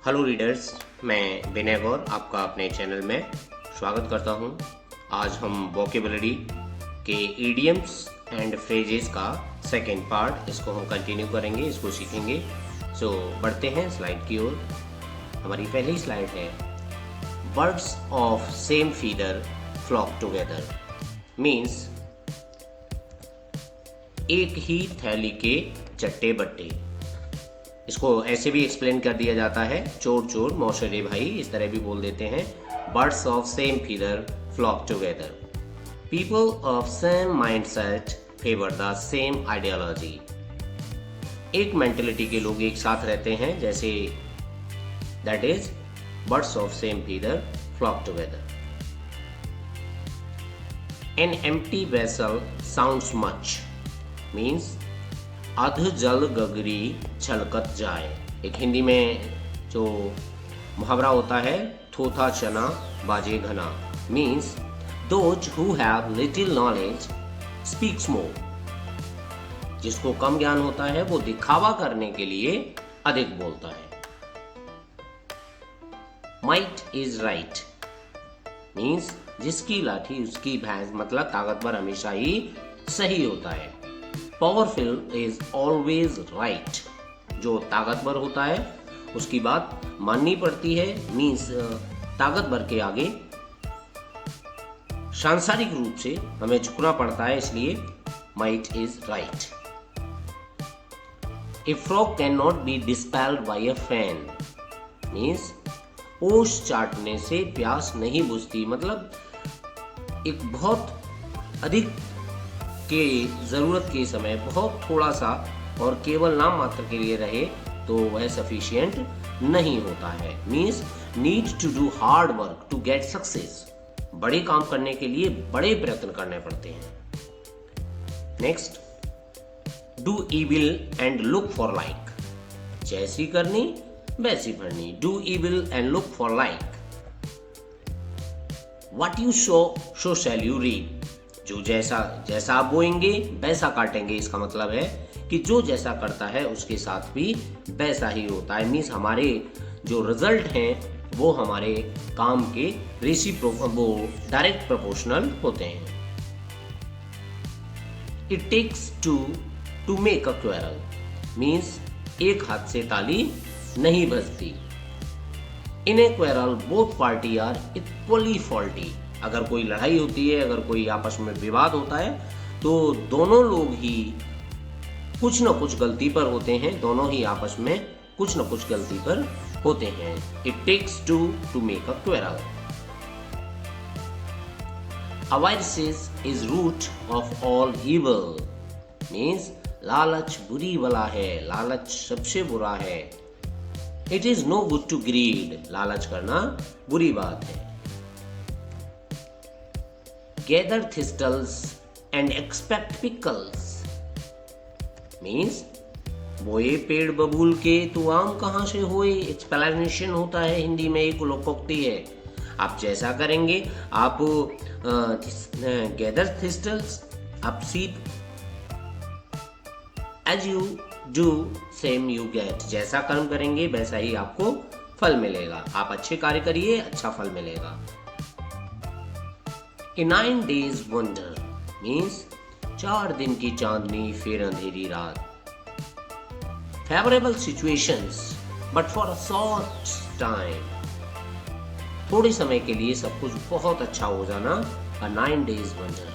Hello readers, मैं विनय गौर आपका अपने चैनल में स्वागत करता हूं। आज हम वोकेबलरी के इडियम्स एंड फ्रेजेस का सेकेंड पार्ट इसको हम कंटिन्यू करेंगे, इसको सीखेंगे। सो बढ़ते हैं स्लाइड की ओर। हमारी पहली स्लाइड है birds of same feather flock together. Means एक ही थैली के चट्टे बट्टे। इसको ऐसे भी एक्सप्लेन कर दिया जाता है, चोर चोर मौशरे भाई, इस तरह भी बोल देते हैं। Birds of same feather flock together. People of same mindset favour the same ideology. एक मेंटेलिटी के लोग एक साथ रहते हैं, जैसे that is birds of same feather flock together. An empty vessel sounds much. Means अध जल गगरी छलकत जाए। एक हिंदी में जो मुहावरा होता है, थोथा चना बाजे घना। Means those who have little knowledge speaks मोर। जिसको कम ज्ञान होता है वो दिखावा करने के लिए अधिक बोलता है। Might is right. मीन्स जिसकी लाठी उसकी भैंस, मतलब ताकतवर हमेशा ही सही होता है। Powerful is always right. जो ताकतवर होता है उसकी बात माननी पड़ती है। मीन्स ताकतवर के आगे सांसारिक रूप से हमें झुकना पड़ता है, इसलिए might is right. A frog can not be dispelled by a fan. Means ओस चाटने से प्यास नहीं बुझती। मतलब एक बहुत अधिक के जरूरत के समय बहुत थोड़ा सा और केवल नाम मात्र के लिए रहे तो वह सफिशिएंट नहीं होता है। Means need to do hard work to get success. बड़े काम करने के लिए बड़े प्रयत्न करने पड़ते हैं। Next, do evil and look for like. जैसी करनी वैसी भरनी। Do evil and look for like. What you sow shall you reap. जो जैसा आप बोएंगे वैसा काटेंगे। इसका मतलब है कि जो जैसा करता है उसके साथ भी वैसा ही होता है। मीन्स हमारे जो रिजल्ट हैं वो हमारे काम के वो डायरेक्ट प्रोपोर्शनल होते हैं। It takes two make a quarrel. Means एक हाथ से ताली नहीं बजती। In a quarrel both party are equally faulty. अगर कोई लड़ाई होती है, अगर कोई आपस में विवाद होता है, तो दोनों लोग ही कुछ न कुछ गलती पर होते हैं। दोनों ही आपस में कुछ न कुछ गलती पर होते हैं। It takes two make a quarrel. Avarice is root of all evil. Means लालच बुरी बला है, लालच सबसे बुरा है। It is no good to greed. लालच करना बुरी बात है। Gather thistles and expect pickles. Means बोए पेड़ बबूल के तो आम कहाँ से होए। एक्सप्लेनेशन होता है हिंदी में, एक लोकोक्ति है। आप जैसा करेंगे, आप गैदर थिस्टल्स, आप सीप। As you do same you get. जैसा कर्म करेंगे वैसा ही आपको फल मिलेगा। आप अच्छे कार्य करिए, अच्छा फल मिलेगा। A 9 days wonder means 4 दिन की चांदनी फिर अंधेरी रात। Favorable situations but for a short time. थोड़े समय के लिए सब कुछ बहुत अच्छा हो जाना। A 9 days wonder.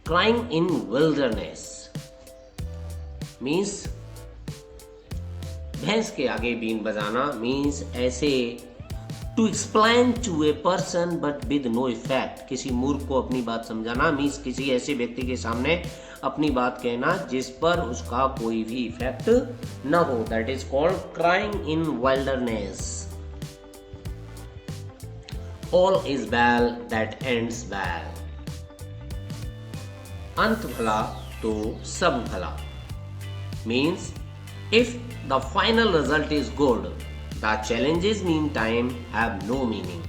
Crying in wilderness means भैंस के आगे बीन बजाना। मीन्स ऐसे to explain to a person but with no effect. किसी मूर्ख को अपनी बात समझाना। मीन्स किसी ऐसे व्यक्ति के सामने अपनी बात कहना जिस पर उसका कोई भी इफेक्ट न हो। That is called crying in wilderness. All is well that ends well. अंत भला तो सब भला। Means if the final result is good, The challenges meantime have no meaning.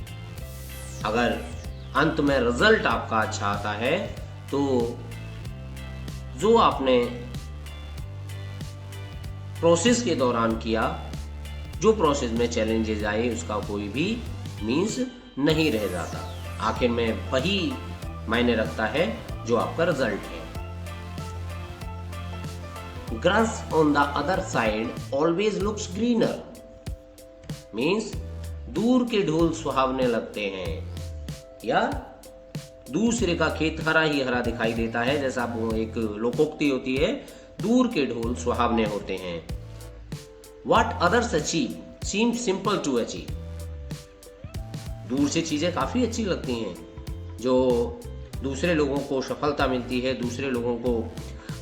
अगर अंत में रिजल्ट आपका अच्छा आता है तो जो आपने प्रोसेस के दौरान किया, जो प्रोसेस में चैलेंजेस आए उसका कोई भी मीन्स नहीं रह जाता। आखिर में वही मायने रखता है जो आपका रिजल्ट है। Grass on the other side always looks greener means दूर के ढोल सुहावने लगते हैं, या दूसरे का खेत हरा ही हरा दिखाई देता है। जैसा वो एक लोकोक्ति होती है, दूर के ढोल सुहावने होते हैं। What others achieve seems simple to achieve। दूर से चीजें काफी अच्छी लगती हैं, जो दूसरे लोगों को सफलता मिलती है, दूसरे लोगों को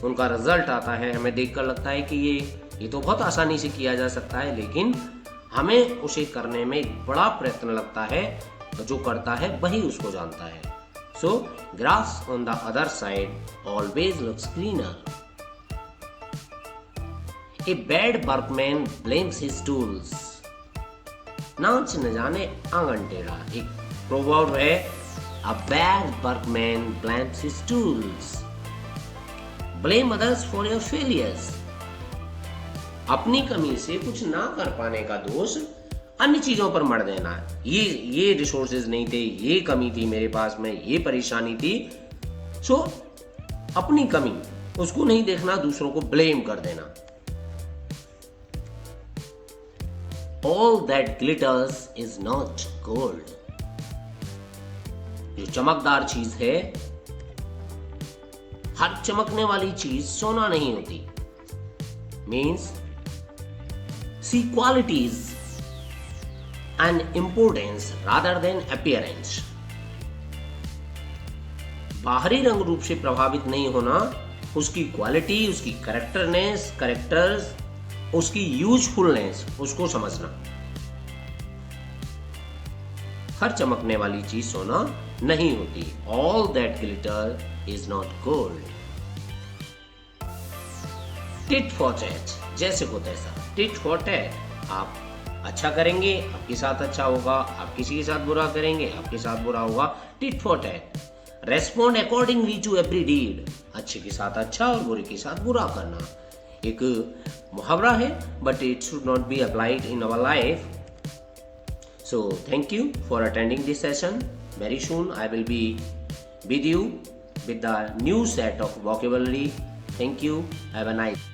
उनका रिजल्ट आता है, हमें देखकर लगता है कि ये तो बहुत आसानी से किया जा सकता है, लेकिन हमें उसे करने में एक बड़ा प्रयत्न लगता है। तो जो करता है वही उसको जानता है। So grass on the other side always looks greener. A bad workman blames his tools. नाच न जाने आंगन टेढ़ा, एक प्रोवर्ब है, a bad workman blames his tools. Blame others for your failures. अपनी कमी से कुछ ना कर पाने का दोष अन्य चीजों पर मढ़ देना। ये रिसोर्सेज नहीं थे, ये कमी थी मेरे पास में, ये परेशानी थी। सो अपनी कमी उसको नहीं देखना, दूसरों को ब्लेम कर देना। All that glitters is not gold। जो चमकदार चीज है, हर चमकने वाली चीज सोना नहीं होती। Means see qualities and importance rather than appearance। बाहरी रंग रूप से प्रभावित नहीं होना, उसकी क्वालिटी, उसकी कैरेक्टर्स, उसकी यूजफुलनेस, उसको समझना। हर चमकने वाली चीज सोना नहीं होती। All that glitter is not gold। Tit for TET, जैसे को तैसा। टिट फॉर टैट, आप अच्छा करेंगे आपके साथ अच्छा होगा, आप किसी के साथ बुरा करेंगे आपके साथ बुरा होगा। Tit for tat. Respond accordingly to every deed, अच्छे के साथ अच्छा और बुरे के साथ बुरा करना। एक मुहावरा है, but it should not be applied in our life. So thank you for attending this session. Very soon I will be with you with the new set of vocabulary. Thank you. Have a nice